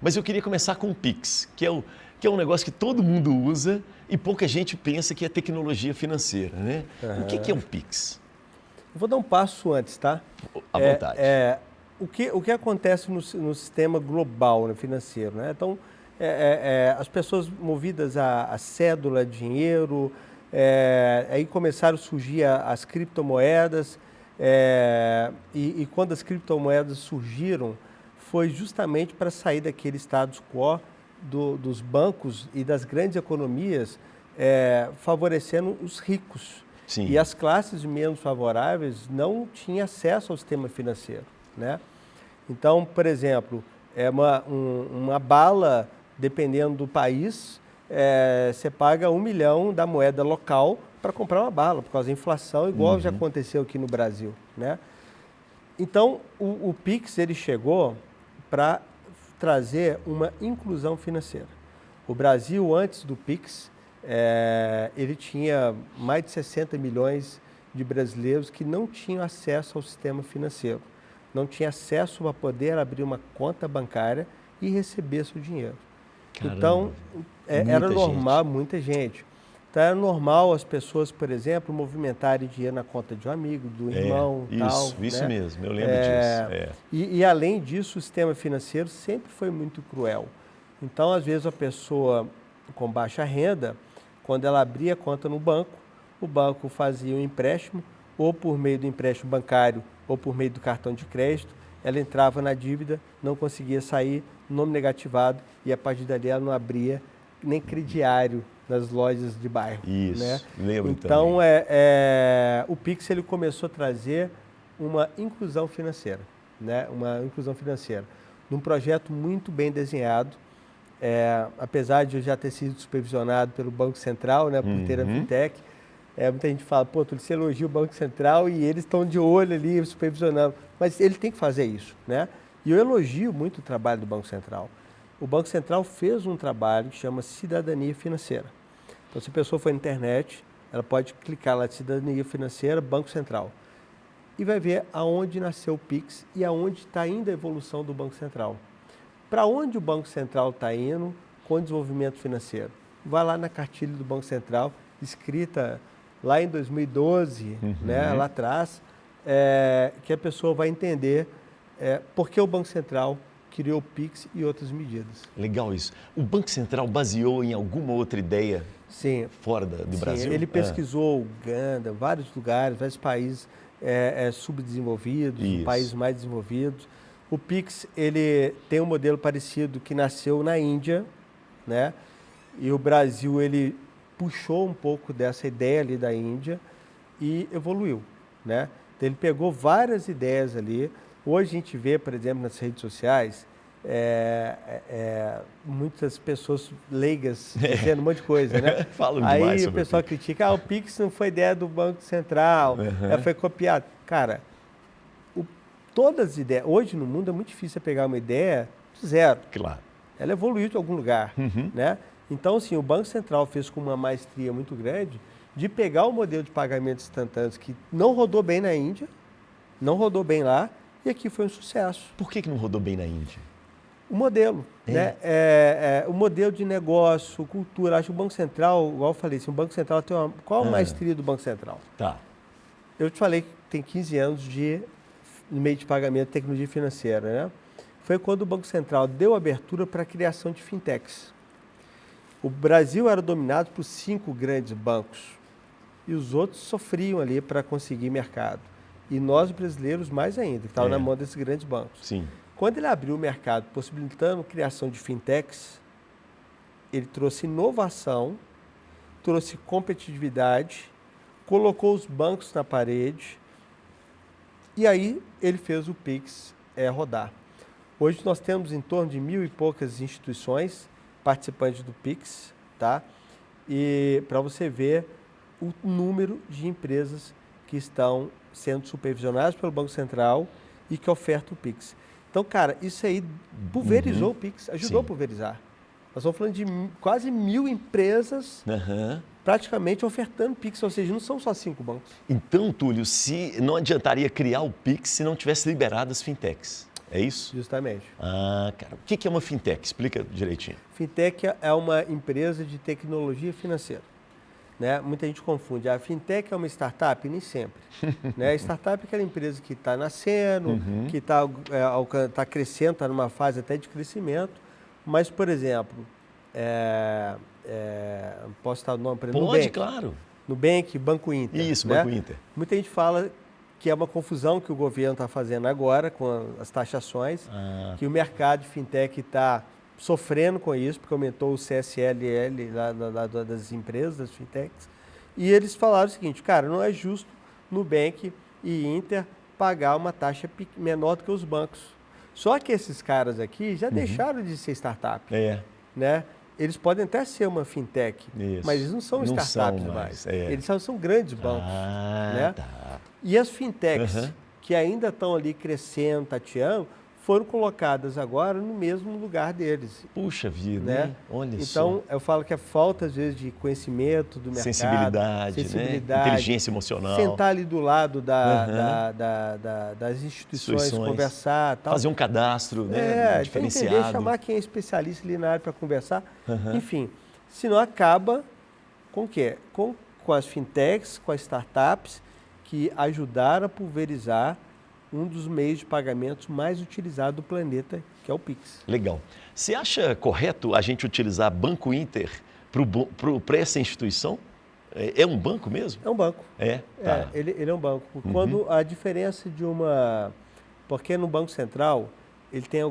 Mas eu queria começar com o Pix, que é um negócio que todo mundo usa e pouca gente pensa que é tecnologia financeira, né? O que é o Pix? Eu vou dar um passo antes, tá? À vontade. O que acontece no sistema global, né, financeiro, né? Então, as pessoas movidas a cédula, dinheiro, aí começaram a surgir as criptomoedas, e quando as criptomoedas surgiram, foi justamente para sair daquele status quo dos bancos e das grandes economias, favorecendo os ricos. Sim. E as classes menos favoráveis não tinham acesso ao sistema financeiro, né? Então, por exemplo, uma bala, dependendo do país, você paga 1 milhão da moeda local para comprar uma bala, por causa da inflação, igual já aconteceu aqui no Brasil, né? Então, o Pix ele chegou para trazer uma inclusão financeira. O Brasil, antes do Pix, ele tinha mais de 60 milhões de brasileiros que não tinham acesso ao sistema financeiro. Não tinham acesso para poder abrir uma conta bancária e receber seu dinheiro. Caramba, então, era normal, gente. muita gente. Então, era normal as pessoas, por exemplo, movimentarem dinheiro na conta de um amigo, do irmão, tal. Isso né? mesmo, eu lembro disso. E, além disso, o sistema financeiro sempre foi muito cruel. Então, às vezes, a pessoa com baixa renda, quando ela abria a conta no banco, o banco fazia um empréstimo, ou por meio do empréstimo bancário, ou por meio do cartão de crédito, ela entrava na dívida, não conseguia sair, nome negativado, e a partir dali ela não abria nem crediário nas lojas de bairro. Isso, né? lembro Então, também. o Pix ele começou a trazer uma inclusão financeira, né? Uma inclusão financeira, num projeto muito bem desenhado, apesar de eu já ter sido supervisionado pelo Banco Central, né, por ter a Fintech. Muita gente fala, pô, Túlio, você elogia o Banco Central e eles estão de olho ali, supervisionando. Mas ele tem que fazer isso, né? E eu elogio muito o trabalho do Banco Central. O Banco Central fez um trabalho que chama Cidadania Financeira. Então, se a pessoa for na internet, ela pode clicar lá, Cidadania Financeira, Banco Central. E vai ver aonde nasceu o Pix e aonde está indo a evolução do Banco Central. Para onde o Banco Central está indo com o desenvolvimento financeiro? Vai lá na cartilha do Banco Central, escrita lá em 2012, né, lá atrás, que a pessoa vai entender por que o Banco Central criou o Pix e outras medidas. Legal isso. O Banco Central baseou em alguma outra ideia fora do Brasil? Ele pesquisou Uganda, vários lugares, vários países subdesenvolvidos, países mais desenvolvidos. O Pix ele tem um modelo parecido que nasceu na Índia, né? E o Brasil ele puxou um pouco dessa ideia ali da Índia e evoluiu, né? Então, ele pegou várias ideias ali. Hoje a gente vê, por exemplo, nas redes sociais, muitas pessoas leigas dizendo um monte de coisa, né? Falam demais aí o sobre pessoal critica, o Pix não foi ideia do Banco Central, foi copiado. Cara, todas as ideias, hoje no mundo é muito difícil pegar uma ideia de zero. Claro. Ela evoluiu de algum lugar, né? Então, assim, o Banco Central fez com uma maestria muito grande de pegar o modelo de pagamentos instantâneos que não rodou bem na Índia, não rodou bem lá, e aqui foi um sucesso. Por que não rodou bem na Índia? O modelo, né? O modelo de negócio, cultura. Acho que o Banco Central, igual eu falei, assim, o Banco Central tem uma... Qual a maestria do Banco Central? Tá. Eu te falei que tem 15 anos no meio de pagamento de tecnologia financeira, né? Foi quando o Banco Central deu abertura para a criação de fintechs. O Brasil era dominado por 5 grandes bancos e os outros sofriam ali para conseguir mercado. E nós, brasileiros, mais ainda, que estavam na mão desses grandes bancos. Sim. Quando ele abriu o mercado, possibilitando a criação de fintechs, ele trouxe inovação, trouxe competitividade, colocou os bancos na parede e aí ele fez o Pix rodar. Hoje nós temos em torno de 1.000 e poucas instituições participantes do Pix, tá? E para você ver o número de empresas que estão sendo supervisionadas pelo Banco Central e que ofertam o Pix. Então, cara, isso aí pulverizou o Pix, ajudou a pulverizar. Nós estamos falando de quase 1.000 empresas praticamente ofertando Pix, ou seja, não são só 5 bancos. Então, Túlio, não adiantaria criar o Pix se não tivesse liberado as fintechs. é isso? Justamente. Ah, cara, o que é uma fintech? Explica direitinho. Fintech é uma empresa de tecnologia financeira. Né? Muita gente confunde. A fintech é uma startup? Nem sempre. Né? A startup é aquela empresa que está nascendo, que está crescendo, está numa fase até de crescimento. Mas, por exemplo, posso citar o nome para ele? Pode, Nubank. claro. Nubank, Banco Inter. Isso, né? Banco Inter. Muita gente fala que é uma confusão que o governo está fazendo agora com as taxações, que o mercado de fintech está sofrendo com isso, porque aumentou o CSLL das empresas, das fintechs, e eles falaram o seguinte, cara, não é justo Nubank e Inter pagar uma taxa menor do que os bancos. Só que esses caras aqui já deixaram de ser startup. Né? Eles podem até ser uma fintech, mas eles não são startups mais. Eles são grandes bancos. Né? Tá. E as fintechs, que ainda estão ali crescendo, tateando, foram colocadas agora no mesmo lugar deles. Puxa vida, né? Hein? Olha então, só. eu falo que é falta, às vezes, de conhecimento do mercado. Sensibilidade, né? Inteligência emocional. Sentar ali do lado das instituições, conversar. Tal. Fazer um cadastro, né? Diferenciado. Entender, chamar quem é especialista ali na área para conversar. Enfim, senão acaba com o quê? Com as fintechs, com as startups, que ajudaram a pulverizar um dos meios de pagamentos mais utilizados do planeta, que é o Pix. Legal. Você acha correto a gente utilizar Banco Inter para essa instituição? É um banco mesmo? É um banco. Tá. Ele é um banco. Quando a diferença de uma... Porque no Banco Central, ele tem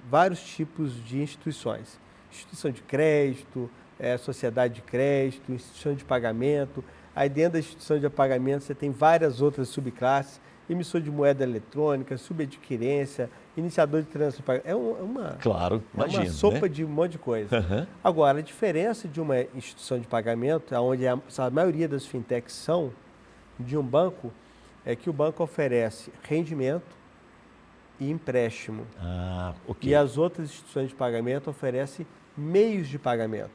vários tipos de instituições. Instituição de crédito, sociedade de crédito, instituição de pagamento. Aí dentro da instituição de pagamento você tem várias outras subclasses. Emissor de moeda eletrônica, subadquirência, iniciador de transação. Claro, imagino, uma sopa de um monte de coisa. Agora, a diferença de uma instituição de pagamento, onde a maioria das fintechs são, de um banco, é que o banco oferece rendimento e empréstimo. E as outras instituições de pagamento oferecem meios de pagamento,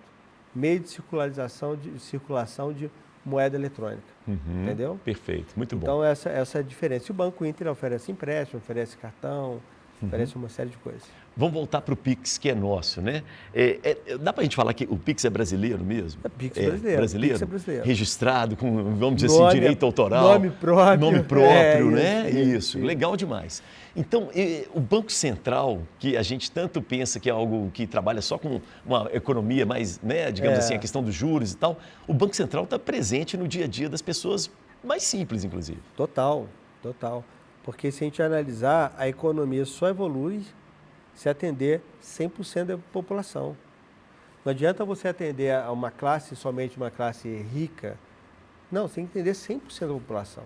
meio de circulação de moeda eletrônica. Entendeu? Perfeito, muito bom. Então, essa é a diferença. E o Banco Inter oferece empréstimo, oferece cartão, oferece uma série de coisas. Vamos voltar para o Pix, que é nosso, né? Dá para a gente falar que o Pix é brasileiro mesmo? É Pix brasileiro. Brasileiro? Pix é brasileiro. Registrado com, vamos dizer assim, direito autoral. Nome próprio. Nome próprio, né? Isso. Legal demais. Então, o Banco Central, que a gente tanto pensa que é algo que trabalha só com uma economia mais, né, digamos assim, a questão dos juros e tal, o Banco Central está presente no dia a dia das pessoas mais simples, inclusive. Total. Porque se a gente analisar, a economia só evolui se atender 100% da população. Não adianta você atender a uma classe, somente uma classe rica. Não, você tem que atender 100% da população.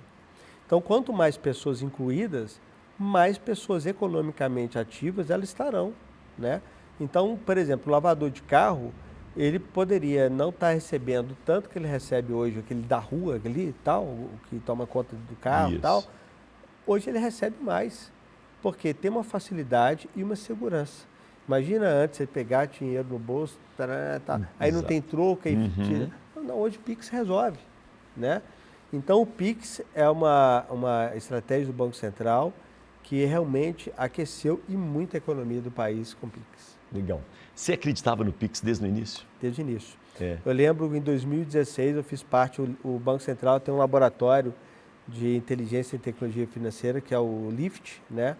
Então, quanto mais pessoas incluídas, mais pessoas economicamente ativas elas estarão, né? Então, por exemplo, o lavador de carro, ele poderia não estar recebendo tanto que ele recebe hoje, aquele da rua ali e tal, o que toma conta do carro e tal. Hoje ele recebe mais, porque tem uma facilidade e uma segurança. Imagina antes você pegar dinheiro no bolso, aí não tem troca, aí tira. Não, hoje o Pix resolve, né? Então o Pix é uma estratégia do Banco Central que realmente aqueceu e muito a economia do país com o Pix. Legal. Você acreditava no Pix desde o início? Desde o início. Eu lembro em 2016 eu fiz parte, o Banco Central tem um laboratório de inteligência e tecnologia financeira, que é o LIFT, né?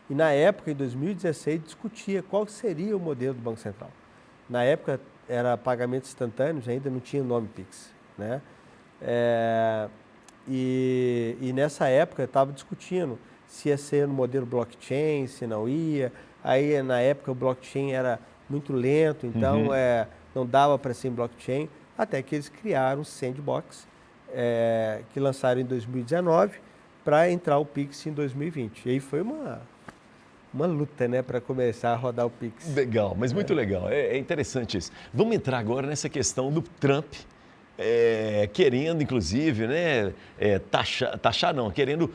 E na época, em 2016, discutia qual seria o modelo do Banco Central. Na época, era pagamentos instantâneos, ainda não tinha o nome Pix, né? E nessa época, eu estava discutindo se ia ser no modelo blockchain, se não ia. Aí, na época, o blockchain era muito lento, então não dava para ser em blockchain, até que eles criaram o Sandbox, que lançaram em 2019, para entrar o Pix em 2020. E aí foi uma luta, né, para começar a rodar o Pix. Legal, mas muito legal. É interessante isso. Vamos entrar agora nessa questão do Trump, querendo, inclusive, né, querendo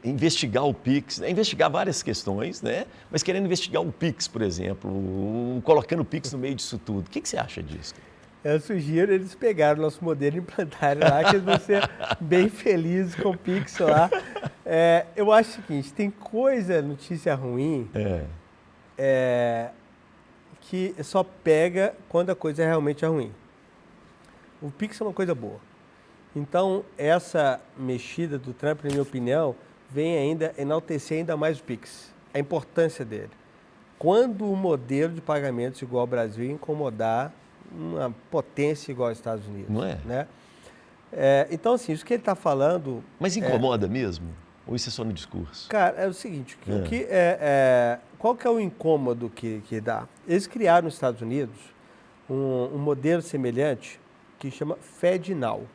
investigar o Pix, investigar várias questões, né, mas querendo investigar o Pix, por exemplo, colocando o Pix no meio disso tudo. O que você acha disso? Eu sugiro eles pegarem o nosso modelo e implantarem lá, que eles vão ser bem felizes com o Pix lá. Eu acho o seguinte, tem notícia ruim, que só pega quando a coisa realmente é ruim. O Pix é uma coisa boa. Então, essa mexida do Trump, na minha opinião, vem ainda enaltecer ainda mais o Pix, a importância dele. Quando o modelo de pagamentos igual ao Brasil incomodar uma potência igual aos Estados Unidos. Não é? Né? Então, assim, isso que ele está falando... Mas incomoda mesmo? Ou isso é só no discurso? Cara, é o seguinte, qual que é o incômodo que dá? Eles criaram nos Estados Unidos um modelo semelhante que chama FedNow,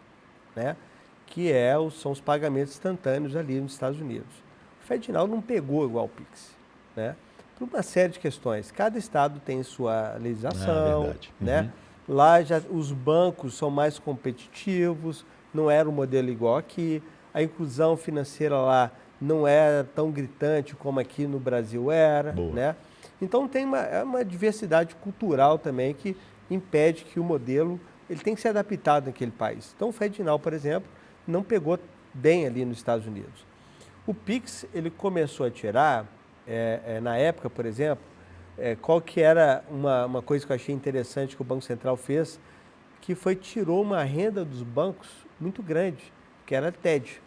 né? Que são os pagamentos instantâneos ali nos Estados Unidos. O FedNow não pegou igual o Pix, né? Por uma série de questões. Cada estado tem sua legislação, verdade. né? Lá os bancos são mais competitivos, não era um modelo igual aqui. A inclusão financeira lá não era tão gritante como aqui no Brasil era, né? Então tem uma diversidade cultural também que impede que o modelo ele tem que ser adaptado naquele país. Então o FedNow, por exemplo, não pegou bem ali nos Estados Unidos. O Pix ele começou a tirar, na época, por exemplo, qual que era uma coisa que eu achei interessante que o Banco Central fez, que tirou uma renda dos bancos muito grande, que era a TED.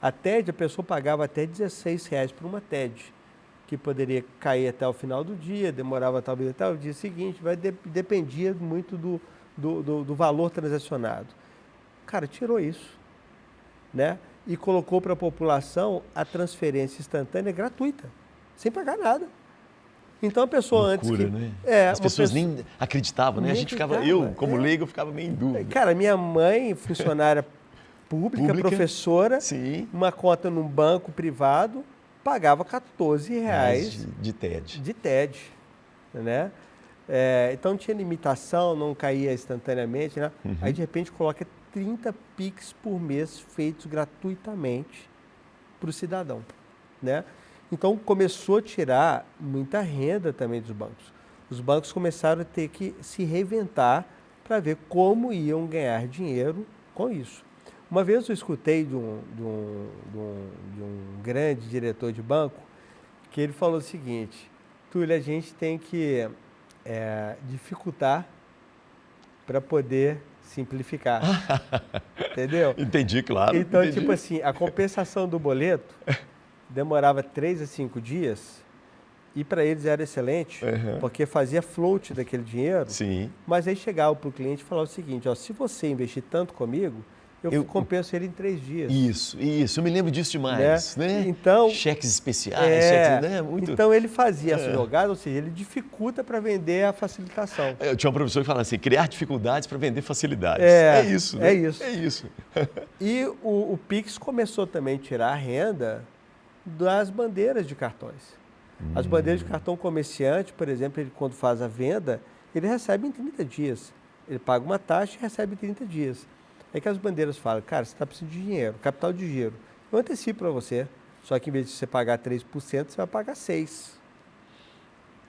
A TED, a pessoa pagava até R$16 por uma TED, que poderia cair até o final do dia, demorava talvez até o dia seguinte, dependia muito do valor transacionado. Cara, tirou isso, né? E colocou para a população a transferência instantânea gratuita, sem pagar nada. Então a pessoa Loucura, antes que... né? As pessoas nem acreditavam, né? Nem A gente ficava, acreditava, como leigo, ficava meio em dúvida. Cara, minha mãe, funcionária pública, professora, sim, uma conta num banco privado, pagava R$14 de TED. De TED, né? Então tinha limitação, não caía instantaneamente, né? Aí de repente coloca 30 Pix por mês feitos gratuitamente para o cidadão, né? Então começou a tirar muita renda também dos bancos. Os bancos começaram a ter que se reinventar para ver como iam ganhar dinheiro com isso. Uma vez eu escutei de um grande diretor de banco que ele falou o seguinte: Túlio, a gente tem que dificultar para poder simplificar. Entendeu? Entendi, claro. Então, entendi. tipo assim, a compensação do boleto demorava 3 a 5 dias e para eles era excelente, porque fazia float daquele dinheiro. Sim. Mas aí chegava para o cliente e falava o seguinte: se você investir tanto comigo, eu compenso ele em 3 dias. Isso. Eu me lembro disso demais, né? Então, cheques especiais, cheques, né? Muito... Então ele fazia essa jogada, ou seja, ele dificulta para vender a facilitação. Eu tinha um professor que falava assim, criar dificuldades para vender facilidades. É isso, né? É isso. E o Pix começou também a tirar a renda das bandeiras de cartões. As bandeiras de cartão comerciante, por exemplo, ele quando faz a venda, ele recebe em 30 dias. Ele paga uma taxa e recebe em 30 dias. É que as bandeiras falam, cara, você está precisando de dinheiro, capital de giro. Eu antecipo para você, só que em vez de você pagar 3%, você vai pagar 6%.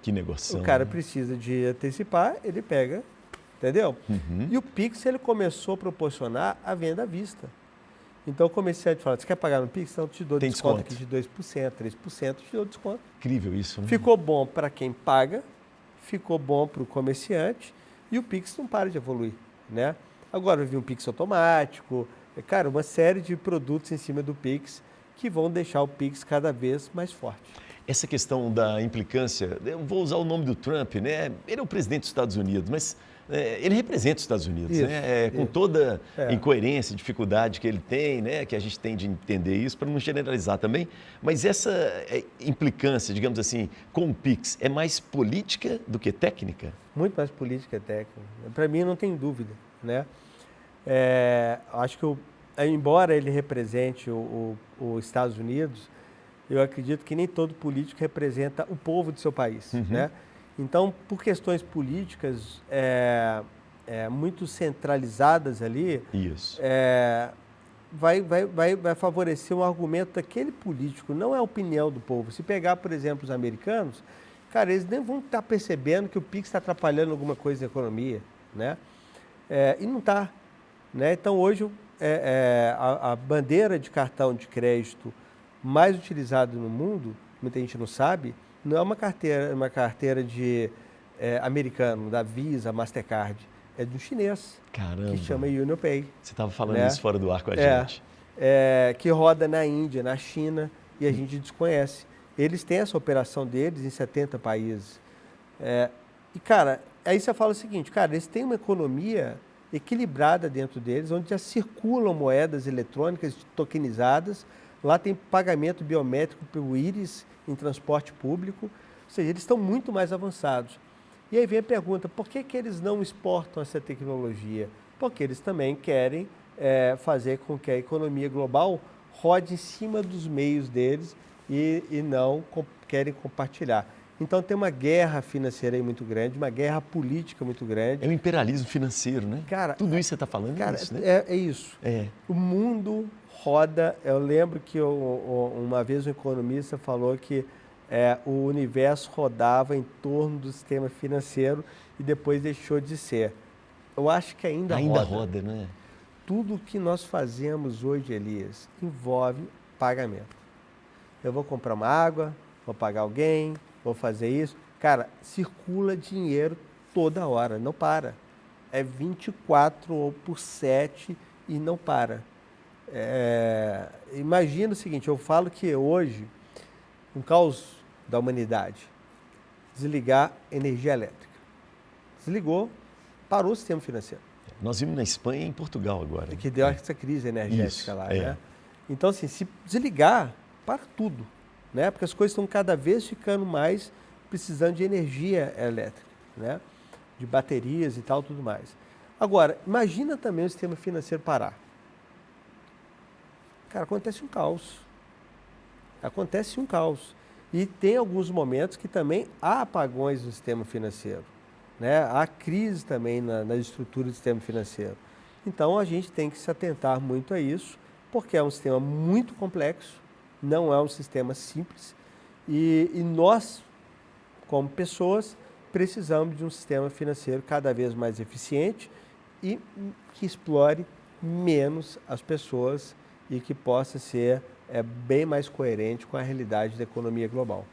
Que negócio. O cara precisa de antecipar, ele pega, entendeu? E o Pix, ele começou a proporcionar a venda à vista. Então o comerciante fala, você quer pagar no Pix? Então eu te dou desconto aqui de 2%, 3%, te dou desconto. Incrível isso, né? Ficou bom para quem paga, ficou bom para o comerciante e o Pix não para de evoluir, né? Agora vai vir um Pix automático, cara, uma série de produtos em cima do Pix que vão deixar o Pix cada vez mais forte. Essa questão da implicância, eu vou usar o nome do Trump, né? Ele é o presidente dos Estados Unidos, mas ele representa os Estados Unidos, né? Com toda a incoerência, dificuldade que ele tem, né? Que a gente tem de entender isso, para não generalizar também. Mas essa implicância, digamos assim, com o Pix, é mais política do que técnica? Muito mais política que técnica. Para mim, não tem dúvida, né? Acho que, embora ele represente os Estados Unidos, eu acredito que nem todo político representa o povo de seu país, né? Então, por questões políticas muito centralizadas ali, vai favorecer um argumento daquele político, não é a opinião do povo. Se pegar, por exemplo, os americanos, cara, eles nem vão estar percebendo que o Pix está atrapalhando alguma coisa na economia, né? E não está, né? Então, hoje, a bandeira de cartão de crédito mais utilizado no mundo, muita gente não sabe, não é uma carteira de americano, da Visa, Mastercard, é de um chinês, Caramba. que chama UnionPay. Você estava falando né? isso fora do ar com a gente. Que roda na Índia, na China, e a gente desconhece. Eles têm essa operação deles em 70 países. E, cara, aí você fala o seguinte, cara, eles têm uma economia equilibrada dentro deles, onde já circulam moedas eletrônicas tokenizadas, lá tem pagamento biométrico pelo íris em transporte público, ou seja, eles estão muito mais avançados. E aí vem a pergunta, por que que eles não exportam essa tecnologia? Porque eles também querem fazer com que a economia global rode em cima dos meios deles e não querem compartilhar. Então tem uma guerra financeira aí muito grande, uma guerra política muito grande. É o imperialismo financeiro, né? Cara, tudo isso você está falando, cara, é isso, né? É isso. O mundo roda. Eu lembro que uma vez um economista falou que o universo rodava em torno do sistema financeiro e depois deixou de ser. Eu acho que ainda roda, né? Tudo que nós fazemos hoje, Elias, envolve pagamento. Eu vou comprar uma água, vou pagar alguém, vou fazer isso. Cara, circula dinheiro toda hora, não para. É 24/7 e não para. Imagina o seguinte, eu falo que hoje, um caos da humanidade, desligar energia elétrica. Desligou, parou o sistema financeiro. Nós vimos na Espanha e em Portugal agora. Que deu essa crise energética lá, né? né? Então, assim, se desligar, para tudo, né? Porque as coisas estão cada vez ficando mais precisando de energia elétrica, né? De baterias e tal, tudo mais. Agora, imagina também o sistema financeiro parar. Cara, acontece um caos. Acontece um caos. E tem alguns momentos que também há apagões no sistema financeiro, né? Há crise também na estrutura do sistema financeiro. Então, a gente tem que se atentar muito a isso, porque é um sistema muito complexo, não é um sistema simples, e nós, como pessoas, precisamos de um sistema financeiro cada vez mais eficiente e que explore menos as pessoas e que possa ser bem mais coerente com a realidade da economia global.